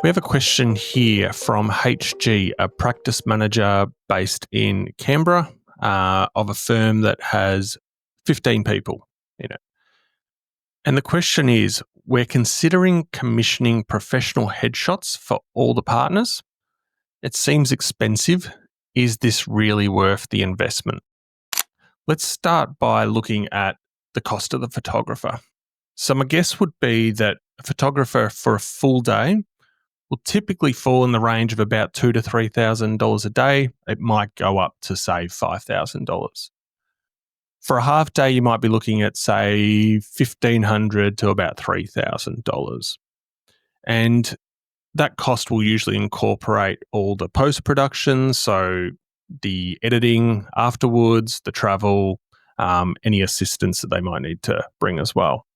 We have a question here from HG, a practice manager based in Canberra, of a firm that has 15 people in it. And the question is, we're considering commissioning professional headshots for all the partners. It seems expensive. Is this really worth the investment? Let's start by looking at the cost of the photographer. So my guess would be that a photographer for a full day will typically fall in the range of about $2,000 to $3,000 a day. It might go up to, say, $5,000. For a half day, you might be looking at, say, $1,500 to about $3,000. And that cost will usually incorporate all the post-production, so the editing afterwards, the travel, any assistance that they might need to bring as well.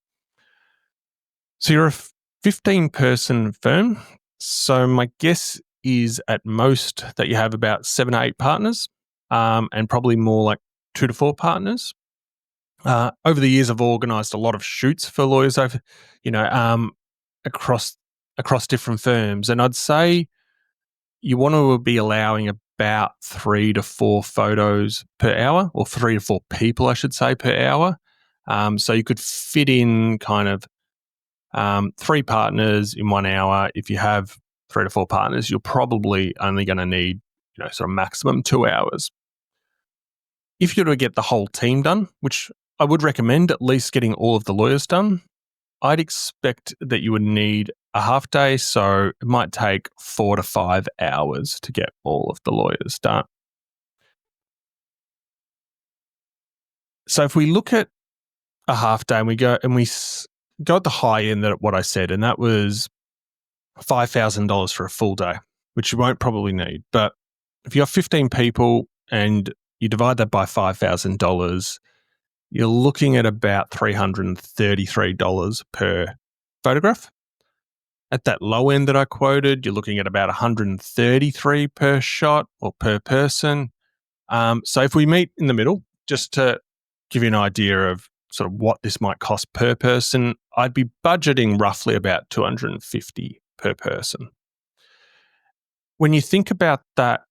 So you're a 15-person firm. So my guess is at most that you have about 7 or 8 partners, and probably more like 2 to 4 partners. Over the years, I've organised a lot of shoots for lawyers across different firms, and I'd say you want to be allowing about 3 to 4 photos per hour, or 3 to 4 people, I should say, per hour. So you could fit in kind of 3 partners in 1 hour. If you have 3 to 4 partners, you're probably only going to need, sort of maximum 2 hours. If you're to get the whole team done, which I would recommend at least getting all of the lawyers done, I'd expect that you would need a half day. So it might take 4 to 5 hours to get all of the lawyers done. So if we look at a half day and we go at the high end at what I said, and that was $5,000 for a full day, which you won't probably need. But if you have 15 people and you divide that by $5,000, you're looking at about $333 per photograph. At that low end that I quoted, you're looking at about $133 per shot or per person. So if we meet in the middle, just to give you an idea of sort of what this might cost per person, I'd be budgeting roughly about $250 per person. When you think about that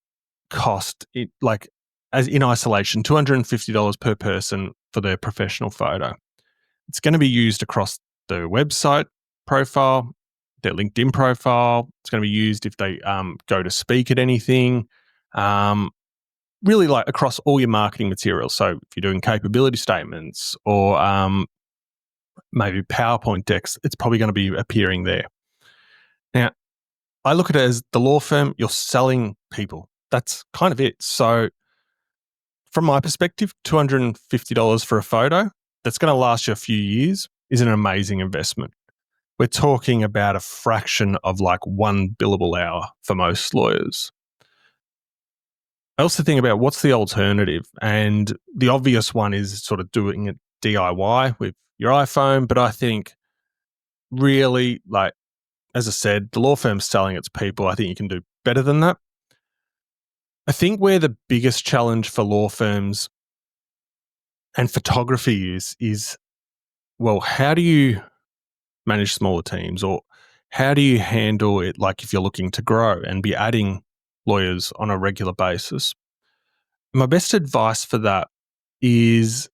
cost, as in isolation, $250 per person for their professional photo, it's going to be used across their website profile, their LinkedIn profile. It's going to be used if they go to speak at anything, really like across all your marketing materials. So if you're doing capability statements or maybe PowerPoint decks, it's probably going to be appearing there. Now, I look at it as the law firm, you're selling people. That's kind of it. So from my perspective, $250 for a photo that's going to last you a few years is an amazing investment. We're talking about a fraction of like 1 billable hour for most lawyers. I also think about what's the alternative, and the obvious one is sort of doing it DIY with your iPhone. But I think really, like, as I said, the law firm's selling its people. I think you can do better than that. I think where the biggest challenge for law firms and photography is, well, how do you manage smaller teams, or how do you handle it like if you're looking to grow and be adding lawyers on a regular basis? My best advice for that is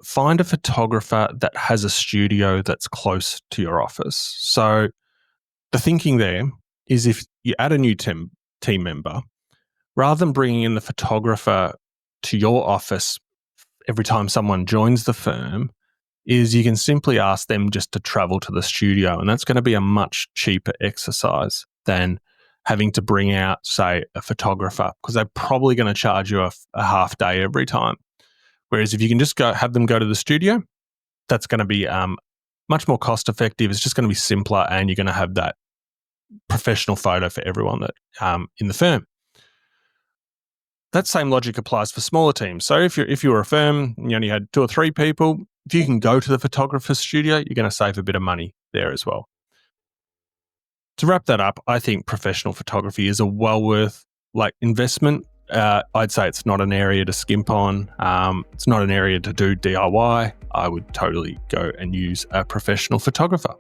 find a photographer that has a studio that's close to your office. So the thinking there is if you add a new team member, rather than bringing in the photographer to your office every time someone joins the firm, is you can simply ask them just to travel to the studio. And that's going to be a much cheaper exercise than having to bring out, say, a photographer, because they're probably going to charge you a half day every time. Whereas if you can just have them go to the studio, that's going to be much more cost effective. It's just going to be simpler, and you're going to have that professional photo for everyone that in the firm. That same logic applies for smaller teams. So if you were a firm and you only had 2 or 3 people, if you can go to the photographer's studio, you're going to save a bit of money there as well. To wrap that up, I think professional photography is a well worth investment. I'd say it's not an area to skimp on. It's not an area to do DIY. I would totally go and use a professional photographer.